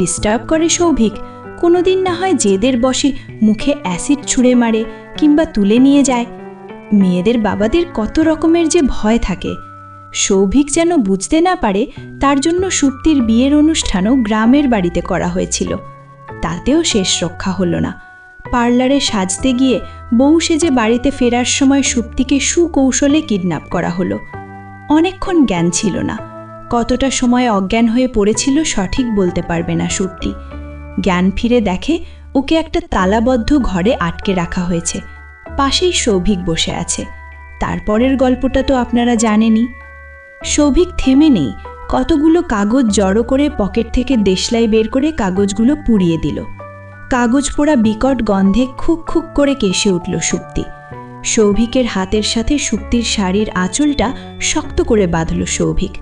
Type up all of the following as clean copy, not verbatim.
Disturb করে সৌভিক, কোনোদিন না হয় জেদের বসে মুখে অ্যাসিড ছুঁড়ে মারে কিংবা তুলে নিয়ে যায়। মেয়েদের বাবাদের কত রকমের যে ভয় থাকে। সৌভিক যেন বুঝতে না পারে তার জন্য সুপ্তির বিয়ের অনুষ্ঠানও গ্রামের বাড়িতে করা হয়েছিল। তাতেও শেষ রক্ষা হলো না। পার্লারে সাজতে গিয়ে বউ সেজে বাড়িতে ফেরার সময় সুপ্তিকে সুকৌশলে কিডন্যাপ করা হলো। অনেকক্ষণ জ্ঞান ছিল না, কতটা সময় অজ্ঞান হয়ে পড়েছিল সঠিক বলতে পারবে না সুপ্তি। জ্ঞান ফিরে দেখে ওকে একটা তালাবদ্ধ ঘরে আটকে রাখা হয়েছে, পাশেই সৌভিক বসে আছে। তারপরের গল্পটা তো আপনারা জানেনই। সৌভিক থেমে নেই, কতগুলো কাগজ জড়ো করে পকেট থেকে দেশলাই বের করে কাগজগুলো পুড়িয়ে দিল। কাগজ পোড়া বিকট গন্ধে খুক খুক করে কেসে উঠল সুপ্তি। সৌভিকের হাতের সাথে সুপ্তির শাড়ির আঁচলটা শক্ত করে বাঁধল সৌভিক।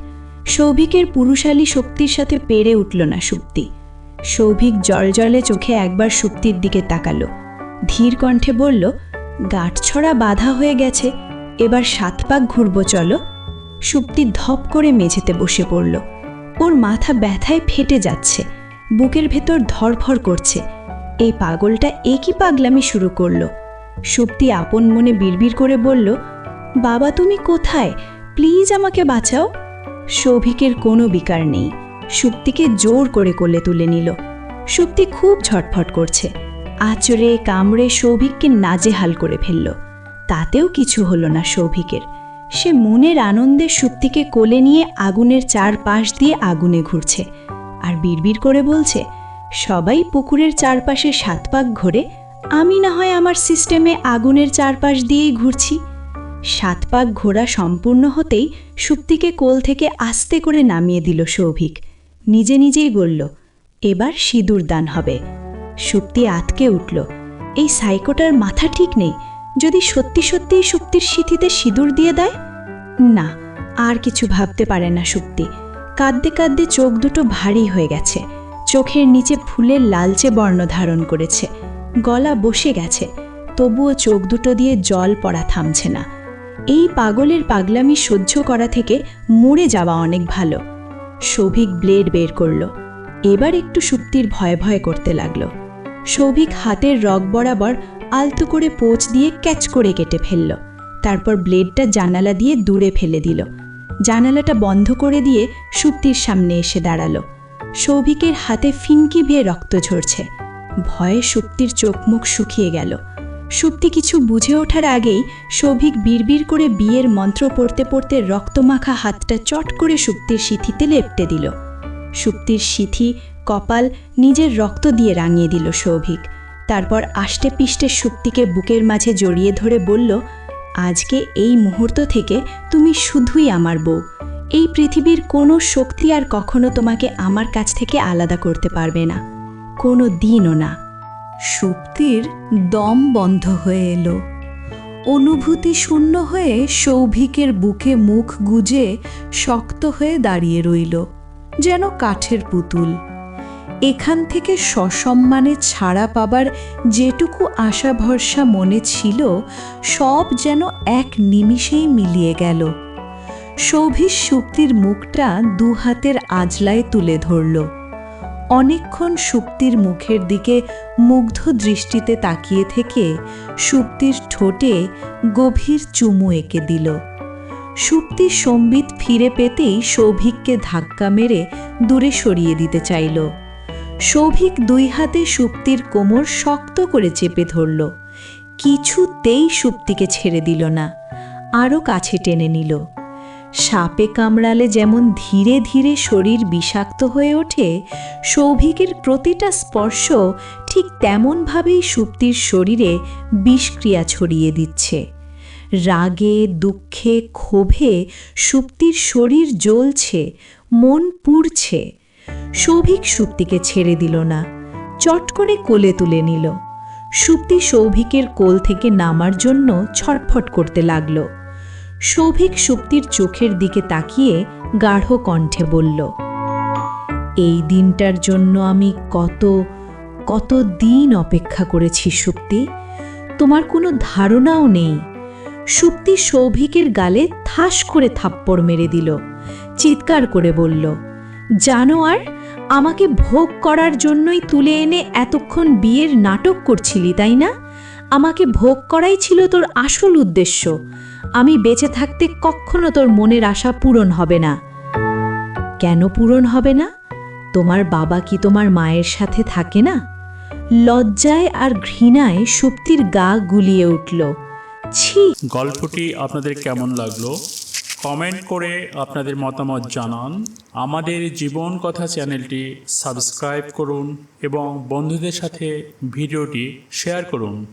সৌভিকের পুরুষালী শক্তির সাথে পেরে উঠল না সুপ্তি। সৌভিক জলজলে চোখে একবার সুপ্তির দিকে তাকালো, ধীর কণ্ঠে বলল, গাঁটছড়া বাঁধা হয়ে গেছে, এবার 7 পাক ঘুরব চলো। সুপ্তি ধপ করে মেঝেতে বসে পড়ল। ওর মাথা ব্যথায় ফেটে যাচ্ছে, বুকের ভেতর ধড়ফড় করছে। এই পাগলটা একই পাগলামি শুরু করল। সুপ্তি আপন মনে বিড়বিড় করে বলল, বাবা তুমি কোথায়, প্লিজ আমাকে বাঁচাও। সৌভিকের কোনো বিকার নেই, সুপ্তিকে জোর করে কোলে তুলে নিল। সুপ্তি খুব ছটফট করছে, আঁচড়ে কামড়ে সৌভিককে নাজেহাল করে ফেলল। তাতেও কিছু হলো না সৌভিকের। সে মনের আনন্দে সুপ্তিকে কোলে নিয়ে আগুনের চারপাশ দিয়ে আগুনে ঘুরছে আর বিড়বিড় করে বলছে, সবাই পুকুরের চারপাশে 7 পাক ঘোরে, আমি না হয় আমার সিস্টেমে আগুনের চারপাশ দিয়েই ঘুরছি। 7 পাক ঘোরা সম্পূর্ণ হতেই সুপ্তিকে কোল থেকে আস্তে করে নামিয়ে দিল সৌভিক। নিজে নিজেই বলল, এবার সিঁদুর দান হবে। সুপ্তি আতকে উঠল, এই সাইকোটার মাথা ঠিক নেই, যদি সত্যি সত্যিই সুপ্তির সিঁথিতে সিঁদুর দিয়ে দেয়। না, আর কিছু ভাবতে পারে না সুপ্তি। কাঁদতে কাঁদতে চোখ দুটো ভারী হয়ে গেছে, চোখের নিচে ফুলের লালচে বর্ণ ধারণ করেছে, গলা বসে গেছে, তবুও চোখ দুটো দিয়ে জল পড়া থামছে না। এই পাগলের পাগলামি সহ্য করা থেকে মরে যাওয়া অনেক ভালো। সৌভিক ব্লেড বের করল, এবার একটু সুপ্তির ভয় ভয় করতে লাগলো। সৌভিক হাতের রগ বরাবর আলতো করে পোঁচ দিয়ে ক্যাচ করে কেটে ফেলল। তারপর ব্লেডটা জানালা দিয়ে দূরে ফেলে দিল। জানালাটা বন্ধ করে দিয়ে সুপ্তির সামনে এসে দাঁড়ালো। সৌভিকের হাতে ফিনকি বেয়ে রক্ত ঝরছে। ভয়ে সুপ্তির চোখ মুখ শুকিয়ে গেল। সুপ্তি কিছু বুঝে ওঠার আগেই সৌভিক বিড়বিড় করে বিয়ের মন্ত্র পড়তে পড়তে রক্তমাখা হাতটা চট করে সুপ্তির সিঁথিতে লেপটে দিল। সুপ্তির সিঁথি, কপাল নিজের রক্ত দিয়ে রাঙিয়ে দিল সৌভিক। তারপর আষ্টে পিষ্টে সুপ্তিকে বুকের মাঝে জড়িয়ে ধরে বলল, আজকে এই মুহূর্ত থেকে তুমি শুধুই আমার বউ। এই পৃথিবীর কোনো শক্তি আর কখনো তোমাকে আমার কাছ থেকে আলাদা করতে পারবে না, কোনো দিনও না। সুপ্তির দম বন্ধ হয়ে এলো। অনুভূতি শূন্য হয়ে সৌভিকের বুকে মুখ গুজে শক্ত হয়ে দাঁড়িয়ে রইল, যেন কাঠের পুতুল। এখান থেকে সসম্মানে ছাড়া পাবার যেটুকু আশা ভরসা মনে ছিল, সব যেন এক নিমিষেই মিলিয়ে গেল। সৌভিক সুপ্তির মুখটা 2 হাতের আজলায় তুলে ধরল। অনেকক্ষণ সুপ্তির মুখের দিকে মুগ্ধ দৃষ্টিতে তাকিয়ে থেকে সুপ্তির ঠোঁটে গভীর চুমু এঁকে দিল। সুপ্তি সম্বিত ফিরে পেতেই সৌভিককে ধাক্কা মেরে দূরে সরিয়ে দিতে চাইল। সৌভিক 2 হাতে সুপ্তির কোমর শক্ত করে চেপে ধরল, কিছুতেই সুপ্তিকে ছেড়ে দিল না, আরও কাছে টেনে নিল। সাপে কামড়ালে যেমন ধীরে ধীরে শরীর বিষাক্ত হয়ে ওঠে, সৌভিকের প্রতিটা স্পর্শ ঠিক তেমনভাবেই সুপ্তির শরীরে বিষক্রিয়া ছড়িয়ে দিচ্ছে। রাগে, দুঃখে, ক্ষোভে সুপ্তির শরীর জ্বলছে, মন পুড়ছে। সৌভিক সুপ্তিকে ছেড়ে দিল না, চট করে কোলে তুলে নিল। সুপ্তি সৌভিকের কোল থেকে নামার জন্য ছটফট করতে লাগল। সৌভিক সুপ্তির চোখের দিকে তাকিয়ে গাঢ় কণ্ঠে বলল, এই দিনটার জন্য আমি কত দিন অপেক্ষা করেছি সুপ্তি, তোমার কোনো ধারণাও নেই। সুপ্তি সৌভিকের গালে ঠাস করে থাপ্পড় মেরে দিল, চিৎকার করে বলল, জানো আর আমাকে ভোগ করার জন্যই তুলে এনে এতক্ষণ বিয়ের নাটক করছিলি, তাই না? আমাকে ভোগ করাই ছিল তোর আসল উদ্দেশ্য। আমি বেঁচে থাকতে কখনো তোর মনের আশা পূরণ হবে না। কেন পূরণ হবে না? তোমার বাবা কি তোমার মায়ের সাথে থাকে না? লজ্জায় আর ঘৃণায় সুপ্তির গা গুলিয়ে উঠল। ছি! গল্পটি আপনাদের কেমন লাগলো কমেন্ট করে আপনাদের মতামত জানান। আমাদের জীবন কথা চ্যানেলটি সাবস্ক্রাইব করুন এবং বন্ধুদের সাথে ভিডিওটি শেয়ার করুন।